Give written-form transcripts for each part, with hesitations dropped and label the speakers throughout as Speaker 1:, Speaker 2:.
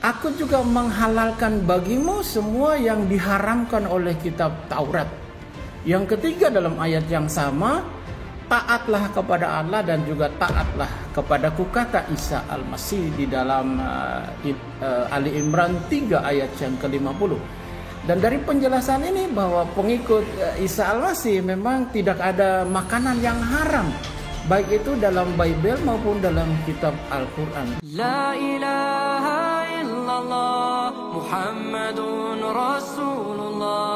Speaker 1: Aku juga menghalalkan bagimu semua yang diharamkan oleh kitab Taurat. Yang ketiga dalam ayat yang sama, taatlah kepada Allah dan juga taatlah kepadaku, kata Isa Al-Masih di dalam Ali Imran 3 ayat yang ke-50. Dan dari penjelasan ini bahwa pengikut Isa Al-Masih memang tidak ada makanan yang haram, baik itu dalam Bible maupun dalam kitab Al-Quran.
Speaker 2: La ilaha illallah Muhammadun Rasulullah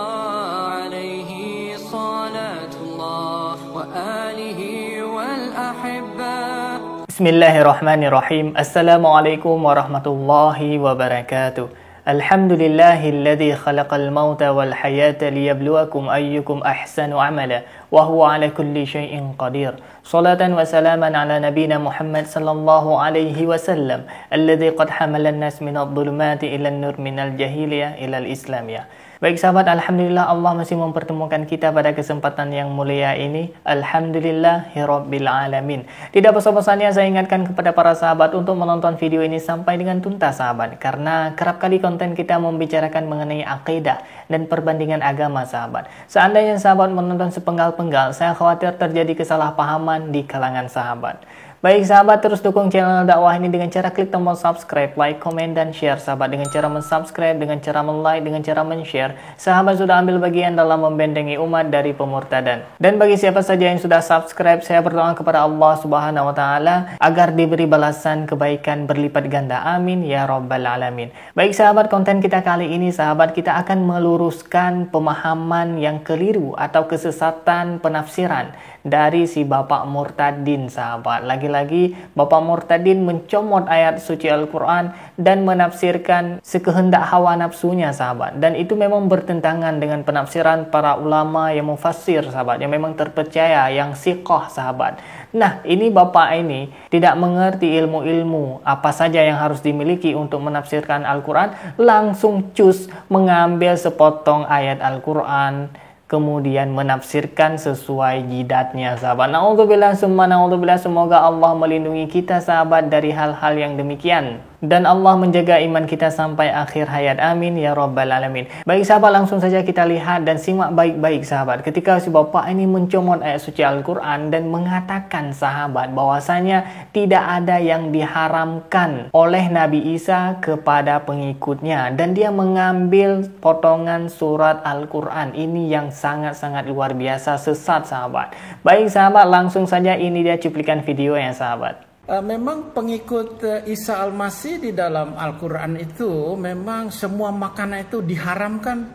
Speaker 2: alaihi salatullah wa alihi wal ahibba.
Speaker 3: Bismillahirrahmanirrahim. Assalamualaikum warahmatullahi wabarakatuh. Alhamdulillahilladzi khalaqal mauta wal hayata liyabluwakum ayyukum ahsanu amala wa huwa ala kulli syai'in qadir. Salatan wa salaman ala nabina Muhammad sallallahu alaihi wasallam alladzi qad hamala an-nas minadh dhulumati ila an-nur minal jahiliyah ila al-islamiyah. Baik sahabat, alhamdulillah Allah masih mempertemukan kita pada kesempatan yang mulia ini. Alhamdulillahirabbil alamin. Tidak bosan-bosannya saya ingatkan kepada para sahabat untuk menonton video ini sampai dengan tuntas sahabat, karena kerap kali konten kita membicarakan mengenai akidah dan perbandingan agama sahabat. Seandainya sahabat menonton sepenggal-penggal, saya khawatir terjadi kesalahpahaman di kalangan sahabat. Baik sahabat, terus dukung channel dakwah ini dengan cara klik tombol subscribe, like, komen, dan share sahabat. Dengan cara mensubscribe, dengan cara like, dengan cara men-share, sahabat sudah ambil bagian dalam membentengi umat dari pemurtadan. Dan bagi siapa saja yang sudah subscribe, saya berdoa kepada Allah Subhanahu wa Ta'ala agar diberi balasan kebaikan berlipat ganda. Amin ya rabbal alamin. Baik sahabat, konten kita kali ini sahabat, kita akan meluruskan pemahaman yang keliru atau kesesatan penafsiran dari si Bapak Murtadin sahabat. Lagi-lagi Bapak Murtadin mencomot ayat suci Al-Quran dan menafsirkan sekehendak hawa nafsunya sahabat. Dan itu memang bertentangan dengan penafsiran para ulama yang mufassir sahabat, yang memang terpercaya, yang siqah sahabat. Nah, ini Bapak ini tidak mengerti ilmu-ilmu apa saja yang harus dimiliki untuk menafsirkan Al-Quran, langsung cus mengambil sepotong ayat Al-Quran, kemudian menafsirkan sesuai jidatnya sahabat. Na'udzubillah summa na'udzubillah, semoga Allah melindungi kita sahabat dari hal-hal yang demikian, dan Allah menjaga iman kita sampai akhir hayat. Amin ya rabbal alamin. Baik sahabat, langsung saja kita lihat dan simak baik-baik sahabat. Ketika si Bapak ini mencomot ayat suci Al-Quran dan mengatakan sahabat bahwasanya tidak ada yang diharamkan oleh Nabi Isa kepada pengikutnya, dan dia mengambil potongan surat Al-Quran ini yang sangat-sangat luar biasa sesat sahabat. Baik sahabat, langsung saja ini dia cuplikan videonya sahabat.
Speaker 1: Memang pengikut Isa Al-Masih di dalam Al-Quran itu memang semua makanan itu diharamkan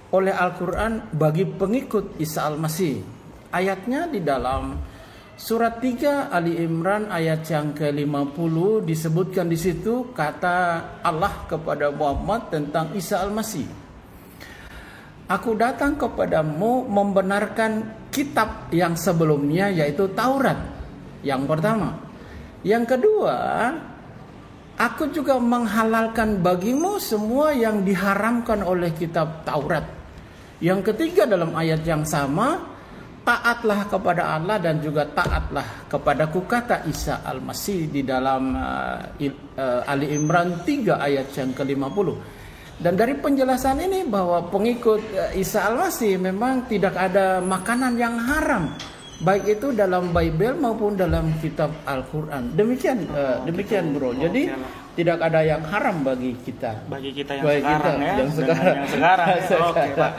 Speaker 1: oleh Al-Quran bagi pengikut Isa Al-Masih. Ayatnya di dalam surat 3 Ali Imran ayat yang ke-50 disebutkan di situ kata Allah kepada Muhammad tentang Isa Al-Masih. Aku datang kepadamu membenarkan kitab yang sebelumnya, yaitu Taurat. Yang pertama. Yang kedua, aku juga menghalalkan bagimu semua yang diharamkan oleh kitab Taurat. Yang ketiga dalam ayat yang sama, taatlah kepada Allah dan juga taatlah kepadaku, kata Isa Al-Masih di dalam Ali Imran 3 ayat yang ke-50. Dan dari penjelasan ini bahwa pengikut Isa Al-Masih memang tidak ada makanan yang haram, baik itu dalam Bible maupun dalam kitab Al-Quran. Demikian bro. Jadi tidak ada yang haram bagi kita.
Speaker 3: Bagi kita yang
Speaker 1: bagi
Speaker 3: sekarang
Speaker 1: kita,
Speaker 3: ya.
Speaker 1: yang sekarang.
Speaker 3: Oke, Pak.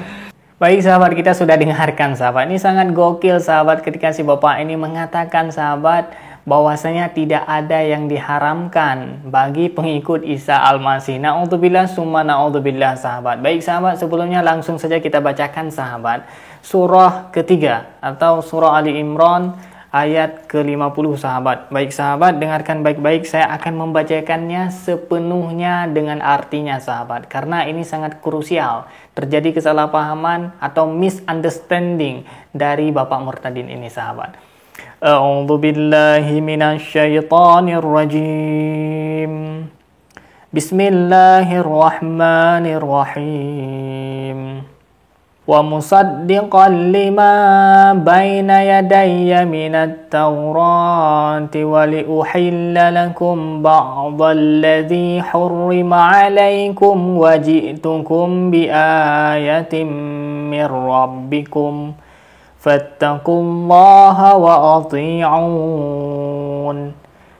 Speaker 3: Baik sahabat, kita sudah dengarkan sahabat. Ini sangat gokil sahabat ketika si Bapak ini mengatakan sahabat bahwasanya tidak ada yang diharamkan bagi pengikut Isa Al-Masih. Na'udzubillah summa na'udzubillah sahabat. Baik sahabat, sebelumnya langsung saja kita bacakan sahabat surah ketiga atau surah Ali Imran ayat ke-50 sahabat. Baik sahabat, dengarkan baik-baik, saya akan membacakannya sepenuhnya dengan artinya sahabat, karena ini sangat krusial. Terjadi kesalahpahaman atau misunderstanding dari Bapak Murtadin ini sahabat. A'udzu billahi minasyaitonir rajim. Bismillahirrahmanirrahim. ومصدقا لما بين يدي من التوراة ولأحل لكم بعض الذي حرم عليكم وجئتكم بآية من ربكم فاتقوا الله وأطيعون.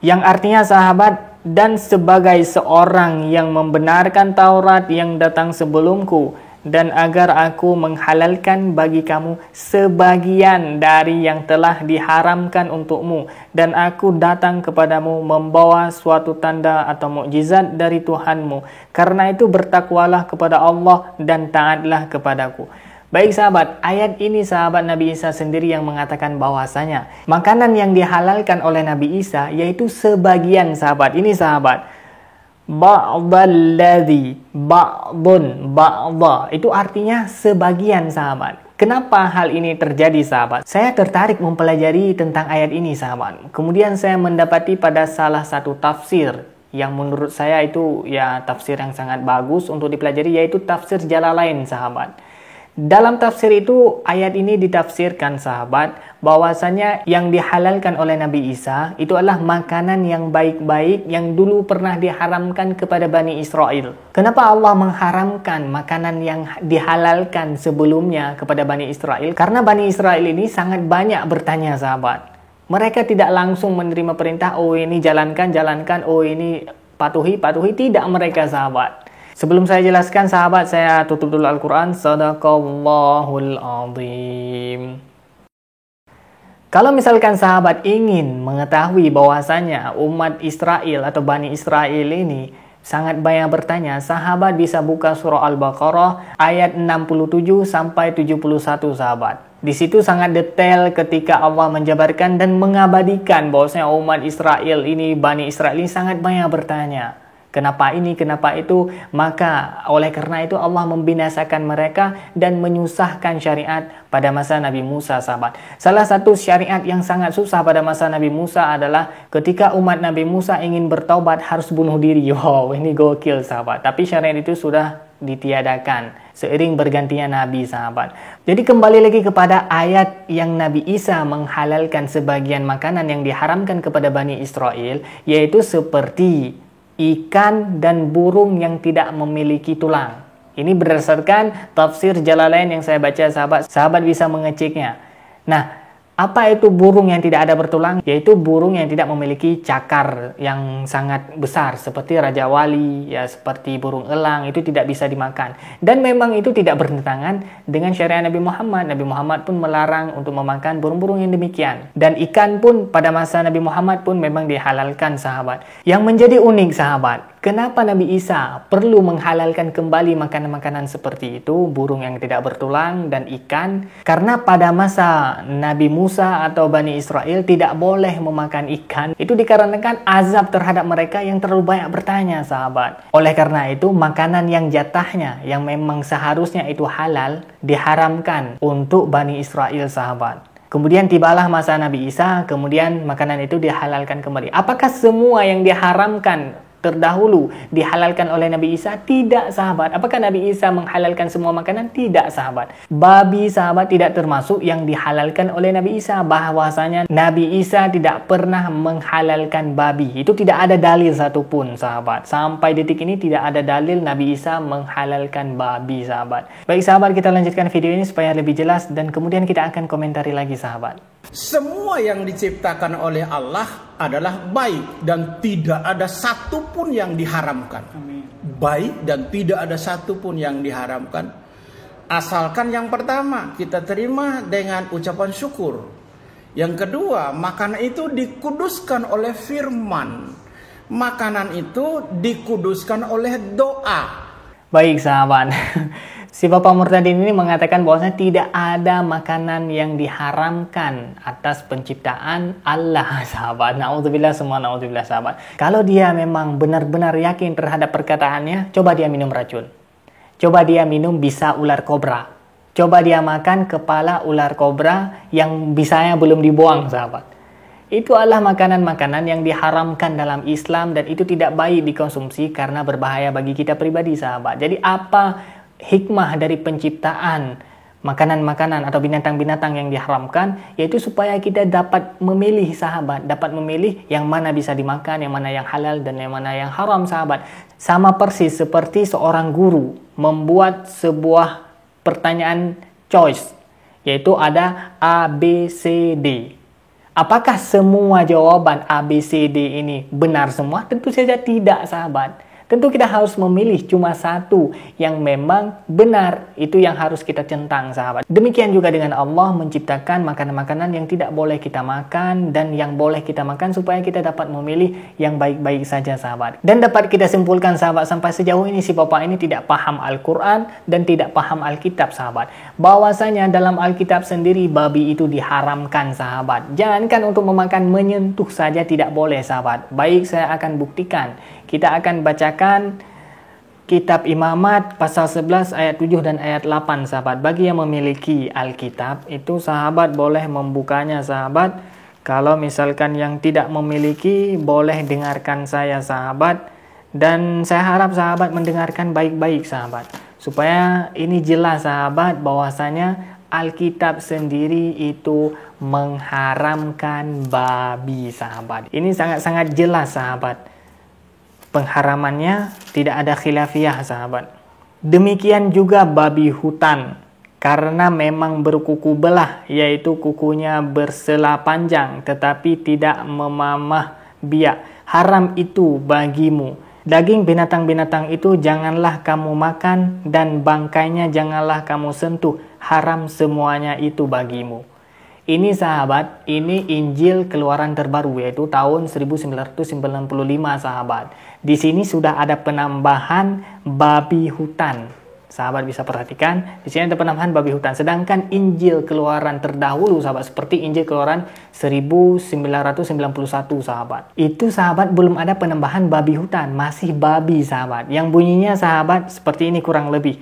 Speaker 3: Yang artinya sahabat, dan sebagai seorang yang membenarkan Taurat yang datang sebelumku, dan agar aku menghalalkan bagi kamu sebagian dari yang telah diharamkan untukmu, dan aku datang kepadamu membawa suatu tanda atau mukjizat dari Tuhanmu. Karena itu bertakwalah kepada Allah dan taatlah kepadaku. Baik sahabat, ayat ini sahabat Nabi Isa sendiri yang mengatakan bahwasanya makanan yang dihalalkan oleh Nabi Isa yaitu sebagian sahabat. Ini sahabat, ba'dalladzi, ba'dun, ba'dha, itu artinya sebagian sahabat. Kenapa hal ini terjadi sahabat? Saya tertarik mempelajari tentang ayat ini sahabat. Kemudian saya mendapati pada salah satu tafsir yang menurut saya itu ya tafsir yang sangat bagus untuk dipelajari, yaitu tafsir Jalalain sahabat. Dalam tafsir itu, ayat ini ditafsirkan sahabat, bahwasanya yang dihalalkan oleh Nabi Isa itu adalah makanan yang baik-baik yang dulu pernah diharamkan kepada Bani Israel. Kenapa Allah mengharamkan makanan yang dihalalkan sebelumnya kepada Bani Israel? Karena Bani Israel ini sangat banyak bertanya sahabat. Mereka tidak langsung menerima perintah, oh ini jalankan, jalankan, oh ini patuhi, patuhi. Tidak mereka sahabat. Sebelum saya jelaskan sahabat, saya tutup dulu Al-Quran. Sadaqallahul azim. Kalau misalkan sahabat ingin mengetahui bahwasanya umat Israel atau Bani Israel ini sangat banyak bertanya, sahabat bisa buka surah Al-Baqarah ayat 67 sampai 71 sahabat. Di situ sangat detail ketika Allah menjabarkan dan mengabadikan bahwasanya umat Israel ini, Bani Israel ini sangat banyak bertanya. Kenapa ini, kenapa itu? Maka oleh karena itu Allah membinasakan mereka dan menyusahkan syariat pada masa Nabi Musa sahabat. Salah satu syariat yang sangat susah pada masa Nabi Musa adalah ketika umat Nabi Musa ingin bertaubat harus bunuh diri. Wow, ini gokil sahabat. Tapi syariat itu sudah ditiadakan seiring bergantinya Nabi sahabat. Jadi kembali lagi kepada ayat yang Nabi Isa menghalalkan sebagian makanan yang diharamkan kepada Bani Israel, yaitu seperti ikan dan burung yang tidak memiliki tulang. Ini berdasarkan tafsir Jalalain yang saya baca sahabat. Sahabat bisa mengeceknya. Nah, apa itu burung yang tidak ada bertulang? Yaitu burung yang tidak memiliki cakar yang sangat besar seperti Raja Wali, ya seperti burung elang, itu tidak bisa dimakan. Dan memang itu tidak bertentangan dengan syariat Nabi Muhammad. Nabi Muhammad pun melarang untuk memakan burung-burung yang demikian. Dan ikan pun pada masa Nabi Muhammad pun memang dihalalkan sahabat. Yang menjadi unik sahabat, kenapa Nabi Isa perlu menghalalkan kembali makanan-makanan seperti itu, burung yang tidak bertulang dan ikan? Karena pada masa Nabi Musa atau Bani Israel tidak boleh memakan ikan. Itu dikarenakan azab terhadap mereka yang terlalu banyak bertanya sahabat. Oleh karena itu makanan yang jatahnya yang memang seharusnya itu halal diharamkan untuk Bani Israel sahabat. Kemudian tibalah masa Nabi Isa, kemudian makanan itu dihalalkan kembali. Apakah semua yang diharamkan terdahulu dihalalkan oleh Nabi Isa? Tidak sahabat. Apakah Nabi Isa menghalalkan semua makanan? Tidak sahabat. Babi sahabat tidak termasuk yang dihalalkan oleh Nabi Isa. Bahwasanya Nabi Isa tidak pernah menghalalkan babi. Itu tidak ada dalil satupun sahabat. Sampai detik ini tidak ada dalil Nabi Isa menghalalkan babi sahabat. Baik sahabat, kita lanjutkan video ini supaya lebih jelas dan kemudian kita akan komentari lagi sahabat.
Speaker 1: Semua yang diciptakan oleh Allah adalah baik dan tidak ada satupun yang diharamkan.
Speaker 3: Amin.
Speaker 1: Baik dan tidak ada satupun yang diharamkan. Asalkan yang pertama kita terima dengan ucapan syukur. Yang kedua, makanan itu dikuduskan oleh firman. Makanan itu dikuduskan oleh doa.
Speaker 3: Baik sahabat. Si Bapak Murtadin ini mengatakan bahwasanya tidak ada makanan yang diharamkan atas penciptaan Allah sahabat. Na'udzubillah, semua na'udzubillah sahabat. Kalau dia memang benar-benar yakin terhadap perkataannya, coba dia minum racun. Coba dia minum bisa ular kobra. Coba dia makan kepala ular kobra yang bisanya belum dibuang sahabat. Itu adalah makanan-makanan yang diharamkan dalam Islam dan itu tidak baik dikonsumsi karena berbahaya bagi kita pribadi sahabat. Jadi apa hikmah dari penciptaan makanan-makanan atau binatang-binatang yang diharamkan, yaitu supaya kita dapat memilih sahabat, dapat memilih yang mana bisa dimakan, yang mana yang halal dan yang mana yang haram sahabat. Sama persis seperti seorang guru membuat sebuah pertanyaan choice, yaitu ada A, B, C, D. Apakah semua jawaban A, B, C, D ini benar semua? Tentu saja tidak sahabat. Tentu kita harus memilih cuma satu yang memang benar, itu yang harus kita centang sahabat. Demikian juga dengan Allah menciptakan makanan-makanan yang tidak boleh kita makan dan yang boleh kita makan supaya kita dapat memilih yang baik-baik saja sahabat. Dan dapat kita simpulkan sahabat, sampai sejauh ini si bapak ini tidak paham Al-Quran dan tidak paham Alkitab sahabat. Bahwasanya dalam Alkitab sendiri babi itu diharamkan sahabat. Jangankan untuk memakan, menyentuh saja tidak boleh sahabat. Baik, saya akan buktikan. Kita akan bacakan kitab Imamat pasal 11 ayat 7 dan ayat 8 sahabat. Bagi yang memiliki Alkitab itu sahabat boleh membukanya sahabat. Kalau misalkan yang tidak memiliki boleh dengarkan saya sahabat. Dan saya harap sahabat mendengarkan baik-baik sahabat. Supaya ini jelas sahabat bahwasanya Alkitab sendiri itu mengharamkan babi sahabat. Ini sangat-sangat jelas sahabat. Pengharamannya tidak ada khilafiyah sahabat. Demikian juga babi hutan, karena memang berkuku belah, yaitu kukunya bersela panjang tetapi tidak memamah biak. Haram itu bagimu. Daging binatang-binatang itu janganlah kamu makan dan bangkainya janganlah kamu sentuh. Haram semuanya itu bagimu. Ini sahabat, ini Injil Keluaran terbaru, yaitu tahun 1995 sahabat. Di sini sudah ada penambahan babi hutan. Sahabat bisa perhatikan, di sini ada penambahan babi hutan. Sedangkan Injil Keluaran terdahulu sahabat, seperti Injil Keluaran 1991 sahabat. Itu sahabat belum ada penambahan babi hutan, masih babi sahabat. Yang bunyinya sahabat seperti ini kurang lebih.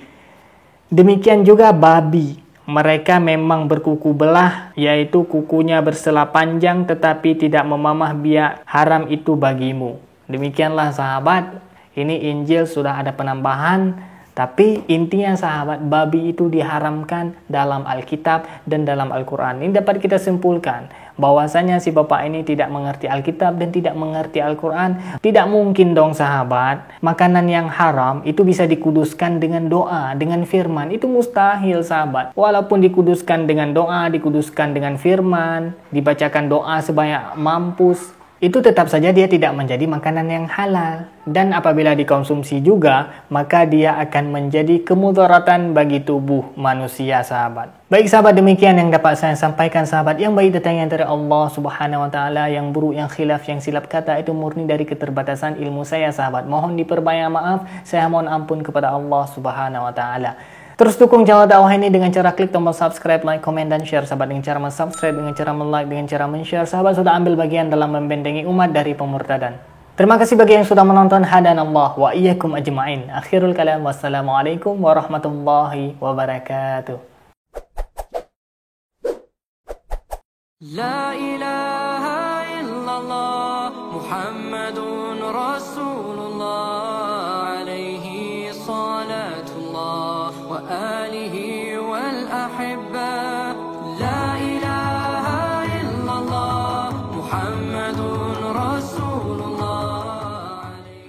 Speaker 3: Demikian juga babi. Mereka memang berkuku belah, yaitu kukunya bersela panjang tetapi tidak memamah biak. Haram itu bagimu. Demikianlah sahabat, ini Injil sudah ada penambahan, tapi intinya sahabat, babi itu diharamkan dalam Alkitab dan dalam Al-Quran. Ini dapat kita simpulkan bahwasanya si bapak ini tidak mengerti Alkitab dan tidak mengerti Al-Quran. Tidak mungkin dong sahabat, makanan yang haram itu bisa dikuduskan dengan doa, dengan firman. Itu mustahil sahabat. Walaupun dikuduskan dengan doa, dikuduskan dengan firman, dibacakan doa sebanyak mampus, itu tetap saja dia tidak menjadi makanan yang halal. Dan apabila dikonsumsi juga, maka dia akan menjadi kemudaratan bagi tubuh manusia sahabat. Baik sahabat, demikian yang dapat saya sampaikan sahabat. Yang baik datangnya dari Allah Subhanahu wa taala, yang buruk, yang khilaf, yang silap kata itu murni dari keterbatasan ilmu saya sahabat. Mohon diperbanyak maaf, saya mohon ampun kepada Allah Subhanahu wa taala. Terus dukung channel dakwah ini dengan cara klik tombol subscribe, like, komen, dan share sahabat. Dengan cara subscribe, dengan cara like, dengan cara share sahabat sudah ambil bagian dalam membentengi umat dari pemurtadan. Terima kasih bagi yang sudah menonton. Hadanallah wa iyyakum ajma'in. Akhirul kalam, wassalamualaikum warahmatullahi wabarakatuh.
Speaker 2: La ilaha illallah Muhammadun Rasulullah alaihi salatullah wa alihi wal ahibba.